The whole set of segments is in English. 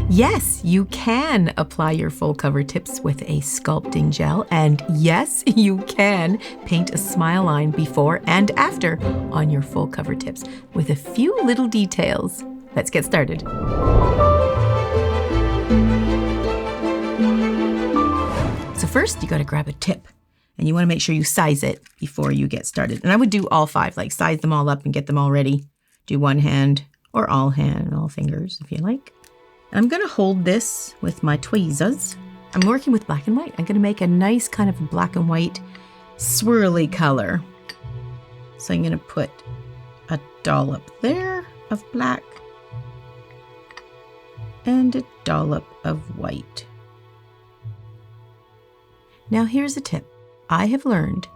Yes, you can apply your full cover tips with a sculpting gel, and yes, you can paint a smile line before and after on your full cover tips with a few little details. Let's get started. So first, you gotta grab a tip, and you wanna make sure you size it before you get started. And I would do all 5, like size them all up and get them all ready. Do one hand or all fingers if you like. I'm gonna hold this with my tweezers. I'm working with black and white. I'm gonna make a nice kind of black and white swirly color. So I'm gonna put a dollop there of black and a dollop of white. Now here's a tip. I have learned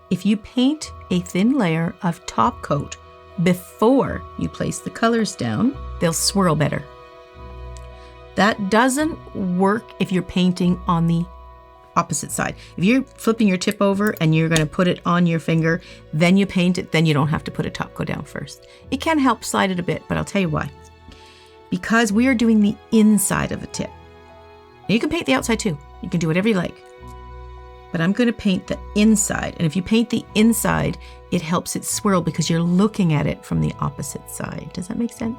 if you paint a thin layer of top coat before you place the colors down, they'll swirl better. That doesn't work if you're painting on the opposite side. If you're flipping your tip over and you're gonna put it on your finger, then you paint it, then you don't have to put a top coat down first. It can help slide it a bit, but I'll tell you why. Because we are doing the inside of the tip. Now you can paint the outside too. You can do whatever you like. But I'm gonna paint the inside. And if you paint the inside, it helps it swirl because you're looking at it from the opposite side. Does that make sense?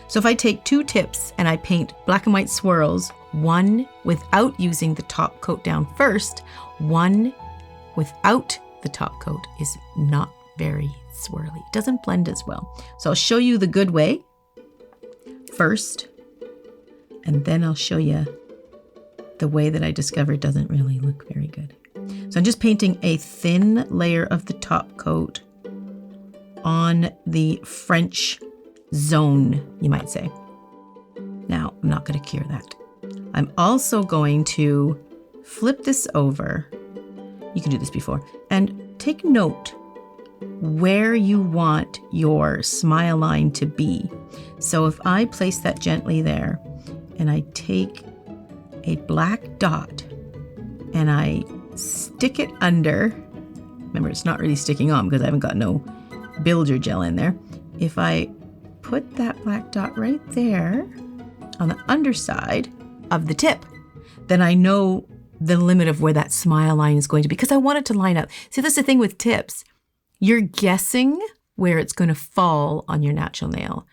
So if I take 2 tips and I paint black and white swirls, one without using the top coat down first, one without the top coat is not very swirly. It doesn't blend as well. So I'll show you the good way first, and then I'll show you the way that I discovered doesn't really look very good. So I'm just painting a thin layer of the top coat on the French zone, you might say. Now, I'm not going to cure that. I'm also going to flip this over. You can do this before. And take note where you want your smile line to be. So if I place that gently there, and I take a black dot, and I stick it under, remember it's not really sticking on because I haven't got no builder gel in there. If I put that black dot right there on the underside of the tip, then I know the limit of where that smile line is going to be because I want it to line up. See, that's the thing with tips. You're guessing where it's going to fall on your natural nail.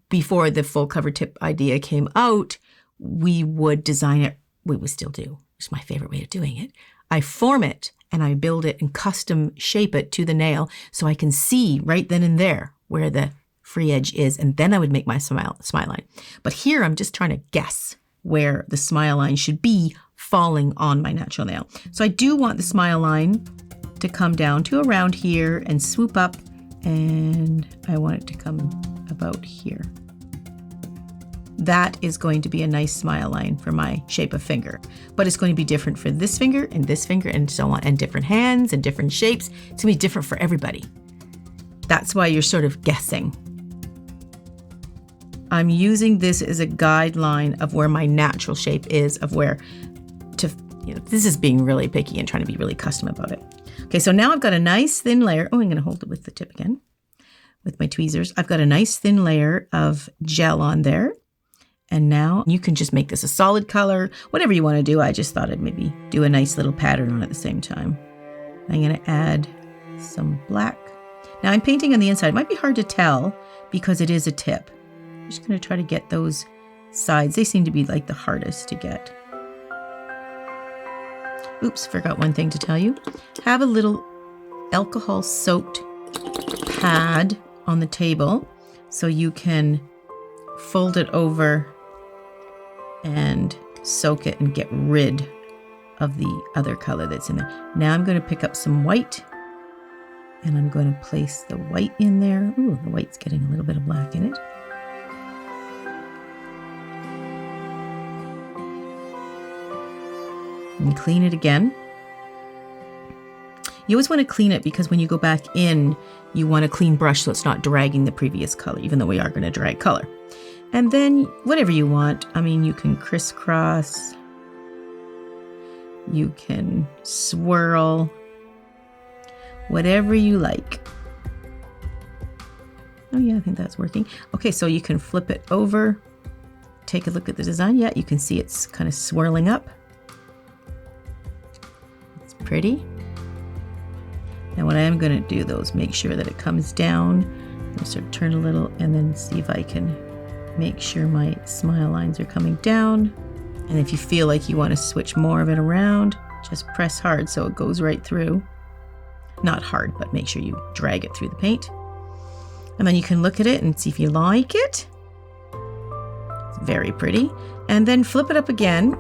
Before the full cover tip idea came out, we would design it, we would still do. It's my favorite way of doing it. I form it and I build it and custom shape it to the nail so I can see right then and there where the free edge is, and then I would make my smile line. But here I'm just trying to guess where the smile line should be falling on my natural nail. So I do want the smile line to come down to around here and swoop up, and I want it to come about here. That is going to be a nice smile line for my shape of finger, but it's going to be different for this finger and so on, and different hands and different shapes. It's gonna be different for everybody. That's why you're sort of guessing. I'm using this as a guideline of where my natural shape is, of where to, this is being really picky and trying to be really custom about it. Okay, so now I've got a nice thin layer. Oh, I'm gonna hold it with the tip again, with my tweezers. I've got a nice thin layer of gel on there. And now you can just make this a solid color, whatever you wanna do. I just thought I'd maybe do a nice little pattern on it at the same time. I'm gonna add some black. Now I'm painting on the inside. It might be hard to tell because it is a tip. I'm just going to try to get those sides. They seem to be like the hardest to get. Oops, forgot one thing to tell you. Have a little alcohol-soaked pad on the table so you can fold it over and soak it and get rid of the other color that's in there. Now I'm going to pick up some white, and I'm going to place the white in there. Ooh, the white's getting a little bit of black in it. And clean it again. You always want to clean it because when you go back in, you want a clean brush so it's not dragging the previous color, even though we are going to drag color. And then whatever you want. I mean, you can crisscross. You can swirl. Whatever you like. Oh yeah, I think that's working. Okay, so you can flip it over take a look at the design. Yeah, you can see it's kind of swirling up. It's pretty. Now what I am going to do though is make sure that it comes down. I'm going to sort of turn a little and then see if I can make sure my smile lines are coming down. And if you feel like you want to switch more of it around, just press hard so it goes right through. Not hard, but make sure you drag it through the paint. And then you can look at it and see if you like it. It's very pretty. And then flip it up again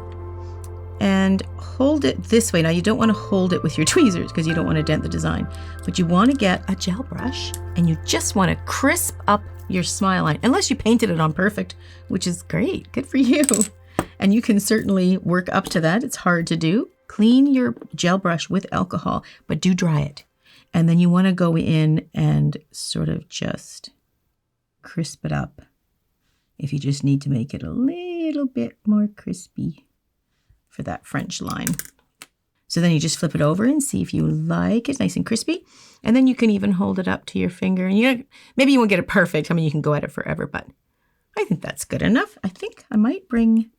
and hold it this way. Now you don't want to hold it with your tweezers because you don't want to dent the design, but you want to get a gel brush and you just want to crisp up your smile line, unless you painted it on perfect, which is great. Good for you. And you can certainly work up to that. It's hard to do. Clean your gel brush with alcohol, but do dry it. And then you want to go in and sort of just crisp it up if you just need to make it a little bit more crispy for that French line. So then you just flip it over and see if you like it nice and crispy. And then you can even hold it up to your finger. And maybe you won't get it perfect. I mean, you can go at it forever, but I think that's good enough. I think I might bring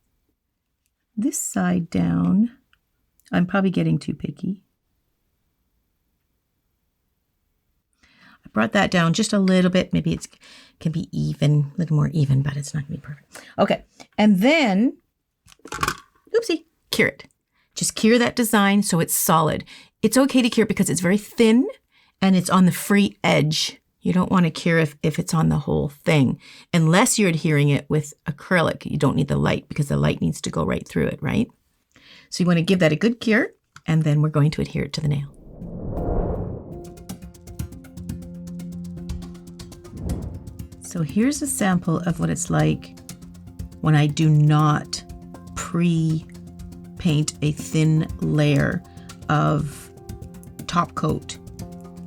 this side down. I'm probably getting too picky. I brought that down just a little bit. Maybe it can be even, a little more even, but it's not going to be perfect. Okay, and then, oopsie, cure it. Just cure that design so it's solid. It's okay to cure it because it's very thin and it's on the free edge. You don't want to cure if it's on the whole thing, unless you're adhering it with acrylic. You don't need the light because the light needs to go right through it, right? So you want to give that a good cure, and then we're going to adhere it to the nail. So here's a sample of what it's like when I do not pre-paint a thin layer of top coat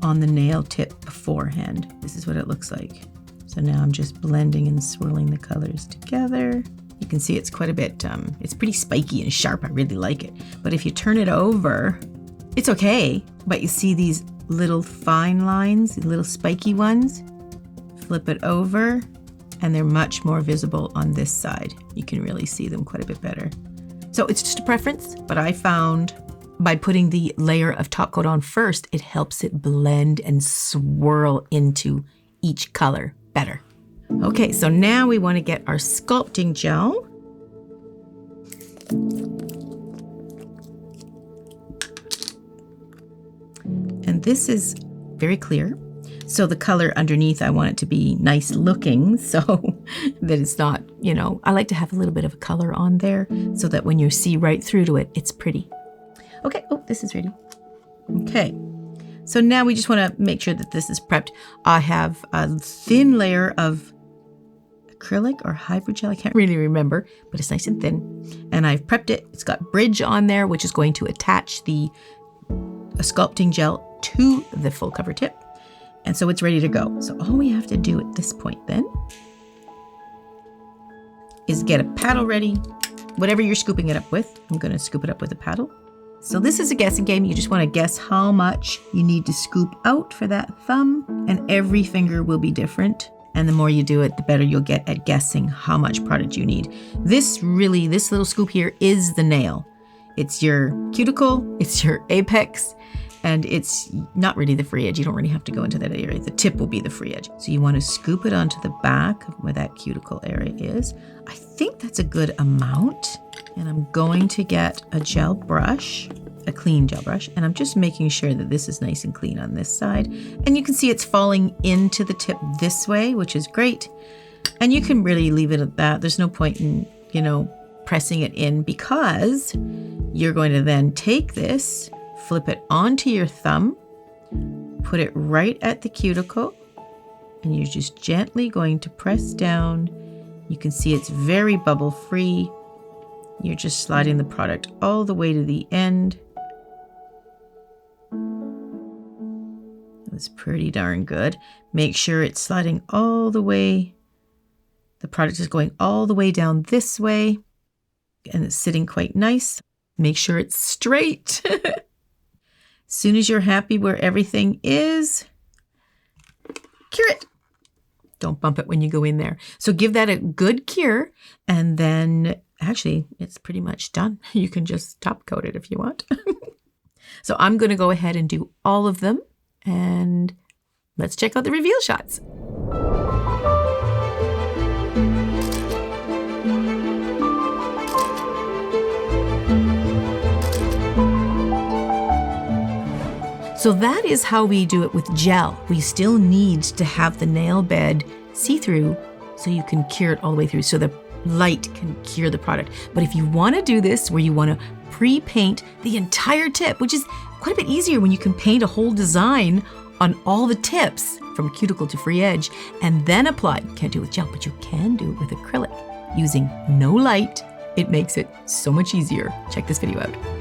on the nail tip beforehand. This is what it looks like. So now I'm just blending and swirling the colors together. You can see it's quite a bit, it's pretty spiky and sharp. I really like it. But if you turn it over, it's okay. But you see these little fine lines, little spiky ones? Flip it over and they're much more visible on this side. You can really see them quite a bit better. So it's just a preference, but I found by putting the layer of top coat on first, it helps it blend and swirl into each color better. Okay, so now we want to get our sculpting gel. And this is very clear. So the color underneath, I want it to be nice looking so that it's not, I like to have a little bit of a color on there so that when you see right through to it, it's pretty. Okay, oh, this is ready. Okay, so now we just want to make sure that this is prepped. I have a thin layer of acrylic or hydrogel, I can't really remember, but it's nice and thin. And I've prepped it. It's got bridge on there, which is going to attach the sculpting gel to the full cover tip. And so it's ready to go. So all we have to do at this point then is get a paddle ready, whatever you're scooping it up with. I'm going to scoop it up with a paddle. So this is a guessing game. You just want to guess how much you need to scoop out for that thumb, and every finger will be different. And the more you do it, the better you'll get at guessing how much product you need. This little scoop here is the nail. It's your cuticle, it's your apex, and it's not really the free edge. You don't really have to go into that area. The tip will be the free edge. So you want to scoop it onto the back of where that cuticle area is. I think that's a good amount. And I'm going to get a gel brush, a clean gel brush, and I'm just making sure that this is nice and clean on this side. And you can see it's falling into the tip this way, which is great. And you can really leave it at that. There's no point in, pressing it in, because you're going to then take this, flip it onto your thumb, put it right at the cuticle, and you're just gently going to press down. You can see it's very bubble free. You're just sliding the product all the way to the end. That's pretty darn good. Make sure it's sliding all the way. The product is going all the way down this way, and it's sitting quite nice. Make sure it's straight. As soon as you're happy where everything is, cure it. Don't bump it when you go in there. So give that a good cure, and then actually it's pretty much done. You can just top coat it if you want. So I'm going to go ahead and do all of them, and let's check out the reveal shots. So that is how we do it with gel. We still need to have the nail bed see-through so you can cure it all the way through, so the light can cure the product. But if you want to do this where you want to pre-paint the entire tip, which is quite a bit easier when you can paint a whole design on all the tips from cuticle to free edge and then apply. You can't do it with gel, but you can do it with acrylic using no light. It makes it so much easier. Check this video out.